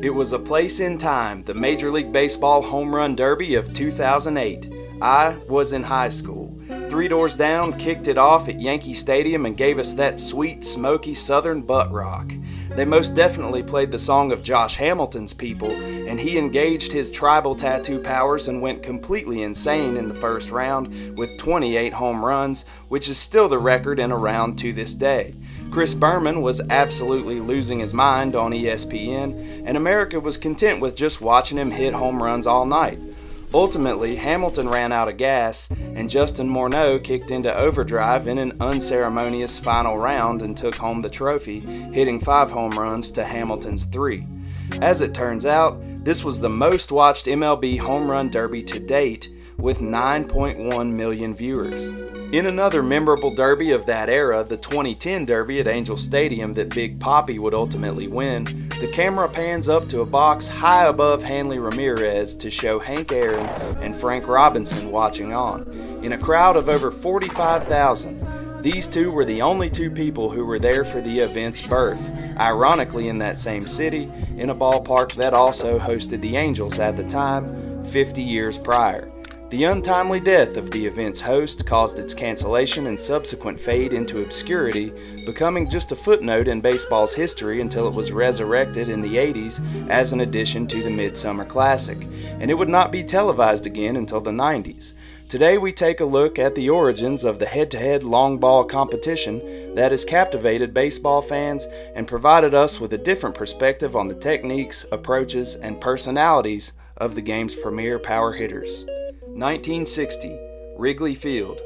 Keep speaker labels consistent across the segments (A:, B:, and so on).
A: It was a place in time, the Major League Baseball Home Run Derby of 2008. I was in high school. 3 doors down kicked it off at Yankee Stadium and gave us that sweet, smoky southern butt rock. They most definitely played the song of Josh Hamilton's people, and he engaged his tribal tattoo powers and went completely insane in the first round with 28 home runs, which is still the record in a round to this day. Chris Berman was absolutely losing his mind on ESPN, and America was content with just watching him hit home runs all night. Ultimately, Hamilton ran out of gas, and Justin Morneau kicked into overdrive in an unceremonious final round and took home the trophy, hitting 5 home runs to Hamilton's 3. As it turns out, this was the most watched MLB home run derby to date, with 9.1 million viewers. In another memorable derby of that era, the 2010 derby at Angel Stadium that Big Papi would ultimately win, the camera pans up to a box high above Hanley Ramirez to show Hank Aaron and Frank Robinson watching on. In a crowd of over 45,000, these two were the only 2 people who were there for the event's birth, ironically in that same city, in a ballpark that also hosted the Angels at the time, 50 years prior. The untimely death of the event's host caused its cancellation and subsequent fade into obscurity, becoming just a footnote in baseball's history until it was resurrected in the 80s as an addition to the Midsummer Classic, and it would not be televised again until the 90s. Today we take a look at the origins of the head-to-head long ball competition that has captivated baseball fans and provided us with a different perspective on the techniques, approaches, and personalities of the game's premier power hitters. 1960, Wrigley Field.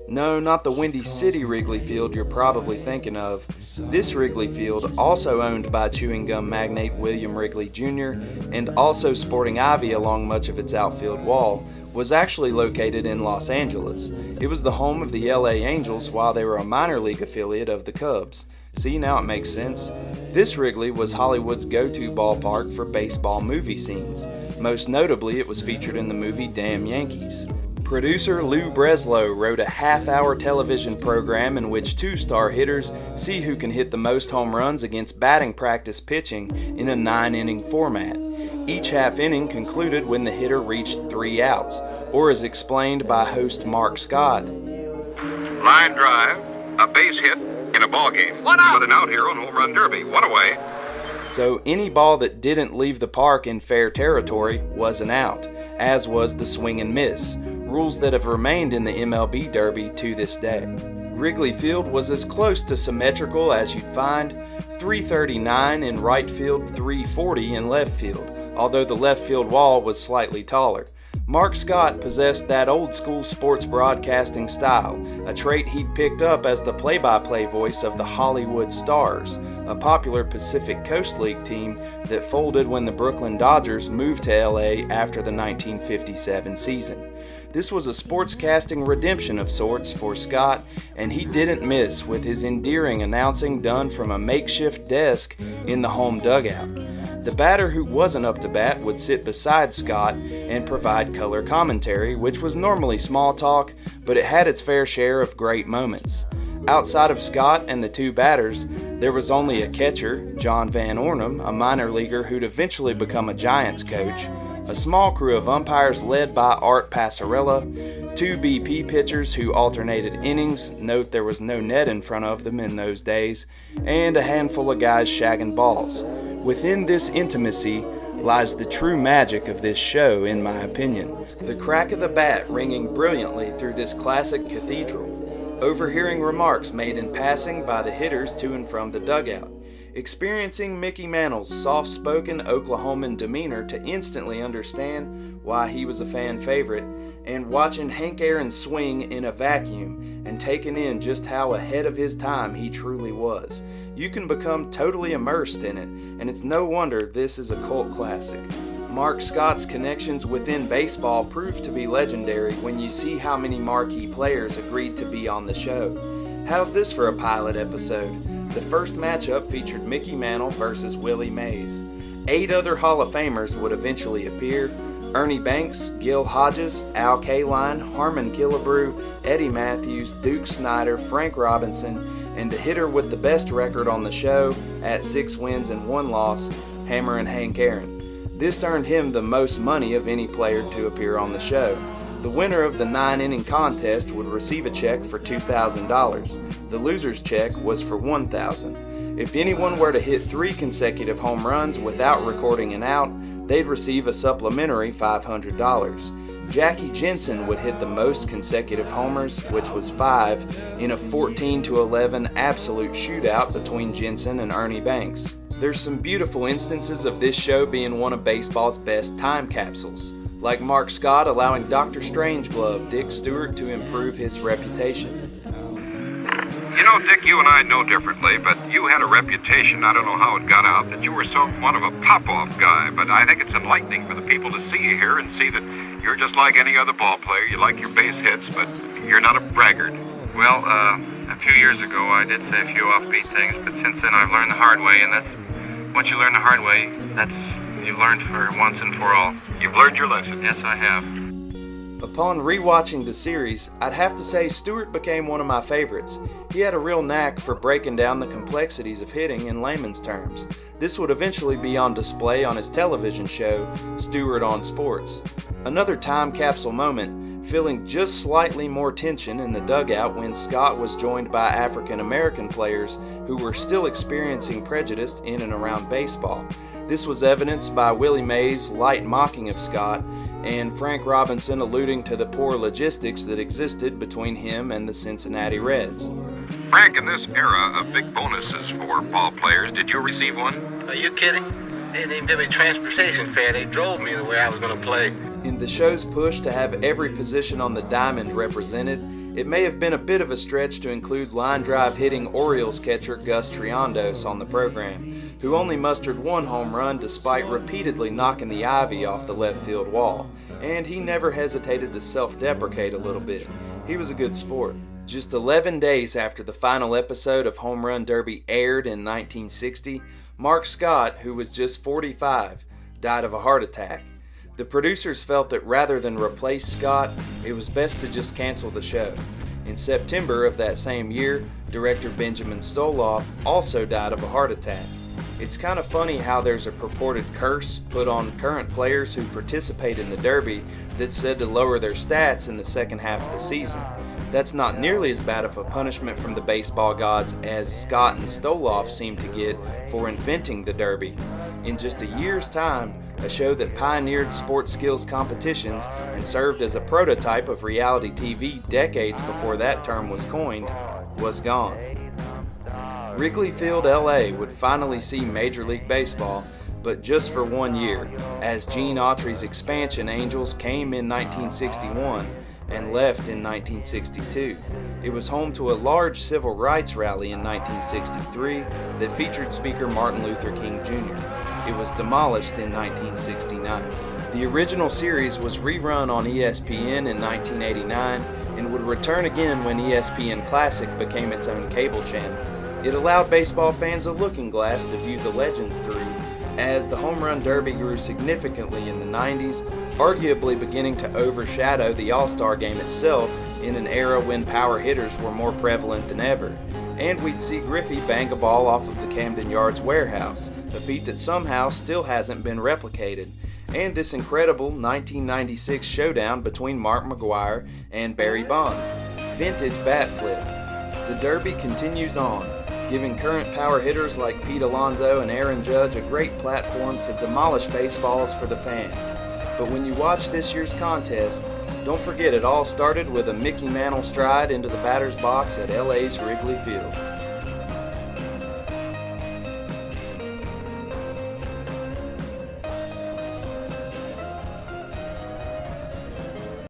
A: No, not the Windy City Wrigley Field you're probably thinking of. This Wrigley Field, also owned by chewing gum magnate William Wrigley Jr. and also sporting ivy along much of its outfield wall, was actually located in Los Angeles. It was the home of the LA Angels while they were a minor league affiliate of the Cubs. See, now it makes sense. This Wrigley was Hollywood's go-to ballpark for baseball movie scenes. Most notably, it was featured in the movie Damn Yankees. Producer Lou Breslow wrote a half-hour television program in which 2-star hitters see who can hit the most home runs against batting practice pitching in a 9-inning format. Each half inning concluded when the hitter reached 3 outs, or as explained by host Mark Scott.
B: Line drive, a base hit in a ball game. 1 out. But an out here on Home Run Derby. 1 away.
A: So any ball that didn't leave the park in fair territory was an out, as was the swing and miss, rules that have remained in the MLB Derby to this day. Wrigley Field was as close to symmetrical as you'd find, 339 in right field, 340 in left field, although the left field wall was slightly taller. Mark Scott possessed that old-school sports broadcasting style, a trait he'd picked up as the play-by-play voice of the Hollywood Stars, a popular Pacific Coast League team that folded when the Brooklyn Dodgers moved to LA after the 1957 season. This was a sportscasting redemption of sorts for Scott, and he didn't miss with his endearing announcing done from a makeshift desk in the home dugout. The batter who wasn't up to bat would sit beside Scott and provide color commentary, which was normally small talk, but it had its fair share of great moments. Outside of Scott and the 2 batters, there was only a catcher, John Van Ornum, a minor leaguer who'd eventually become a Giants coach, a small crew of umpires led by Art Passarella, 2 BP pitchers who alternated innings, note there was no net in front of them in those days, and a handful of guys shagging balls. Within this intimacy lies the true magic of this show, in my opinion. The crack of the bat ringing brilliantly through this classic cathedral. Overhearing remarks made in passing by the hitters to and from the dugout. Experiencing Mickey Mantle's soft-spoken Oklahoman demeanor to instantly understand why he was a fan favorite, and watching Hank Aaron swing in a vacuum and taking in just how ahead of his time he truly was. You can become totally immersed in it, and it's no wonder this is a cult classic. Mark Scott's connections within baseball proved to be legendary when you see how many marquee players agreed to be on the show. How's this for a pilot episode? The first matchup featured Mickey Mantle versus Willie Mays. 8 other Hall of Famers would eventually appear: Ernie Banks, Gil Hodges, Al Kaline, Harmon Killebrew, Eddie Mathews, Duke Snider, Frank Robinson, and the hitter with the best record on the show at 6 wins and 1 loss, Hammer and Hank Aaron. This earned him the most money of any player to appear on the show. The winner of the 9-inning contest would receive a check for $2,000. The loser's check was for $1,000. If anyone were to hit 3 consecutive home runs without recording an out, they'd receive a supplementary $500. Jackie Jenson would hit the most consecutive homers, which was 5, in a 14-11 absolute shootout between Jenson and Ernie Banks. There's some beautiful instances of this show being one of baseball's best time capsules, like Mark Scott allowing Dr. Strangeglove Dick Stuart to improve his reputation.
B: You know, Dick, you and I know differently, but you had a reputation, I don't know how it got out, that you were somewhat of a pop-off guy, but I think it's enlightening for the people to see you here and see that you're just like any other ball player. You like your base hits, but you're not a braggart.
C: Well, a few years ago I did say a few offbeat things, but since then I've learned the hard way, and that's, once you learn the hard way, you've learned for once and for all.
B: You've learned your lesson.
C: Yes, I have.
A: Upon rewatching the series, I'd have to say Stuart became one of my favorites. He had a real knack for breaking down the complexities of hitting in layman's terms. This would eventually be on display on his television show, Stuart on Sports. Another time capsule moment, feeling just slightly more tension in the dugout when Scott was joined by African American players who were still experiencing prejudice in and around baseball. This was evidenced by Willie Mays' light mocking of Scott, and Frank Robinson alluding to the poor logistics that existed between him and the Cincinnati Reds.
B: Frank, in this era of big bonuses for ball players, did you receive one?
D: Are you kidding? They didn't even give me transportation fare. They drove me the way I was going to play.
A: In the show's push to have every position on the diamond represented, it may have been a bit of a stretch to include line drive hitting Orioles catcher Gus Triandos on the program, who only mustered 1 home run despite repeatedly knocking the ivy off the left field wall, and he never hesitated to self-deprecate a little bit. He was a good sport. Just 11 days after the final episode of Home Run Derby aired in 1960, Mark Scott, who was just 45, died of a heart attack. The producers felt that rather than replace Scott, it was best to just cancel the show. In September of that same year, director Benjamin Stoloff also died of a heart attack. It's kind of funny how there's a purported curse put on current players who participate in the Derby that's said to lower their stats in the second half of the season. That's not nearly as bad of a punishment from the baseball gods as Scott and Stoloff seem to get for inventing the Derby. In just a year's time, a show that pioneered sports skills competitions and served as a prototype of reality TV decades before that term was coined, was gone. Wrigley Field, LA would finally see Major League Baseball, but just for 1 year, as Gene Autry's expansion Angels came in 1961 and left in 1962. It was home to a large civil rights rally in 1963 that featured Speaker Martin Luther King Jr. It was demolished in 1969. The original series was rerun on ESPN in 1989 and would return again when ESPN Classic became its own cable channel. It allowed baseball fans a looking glass to view the legends through, as the Home Run Derby grew significantly in the 90s, arguably beginning to overshadow the All-Star Game itself in an era when power hitters were more prevalent than ever. And we'd see Griffey bang a ball off of the Camden Yards warehouse, a feat that somehow still hasn't been replicated. And this incredible 1996 showdown between Mark McGwire and Barry Bonds. Vintage bat flip. The Derby continues on, giving current power hitters like Pete Alonso and Aaron Judge a great platform to demolish baseballs for the fans. But when you watch this year's contest, don't forget it all started with a Mickey Mantle stride into the batter's box at LA's Wrigley Field.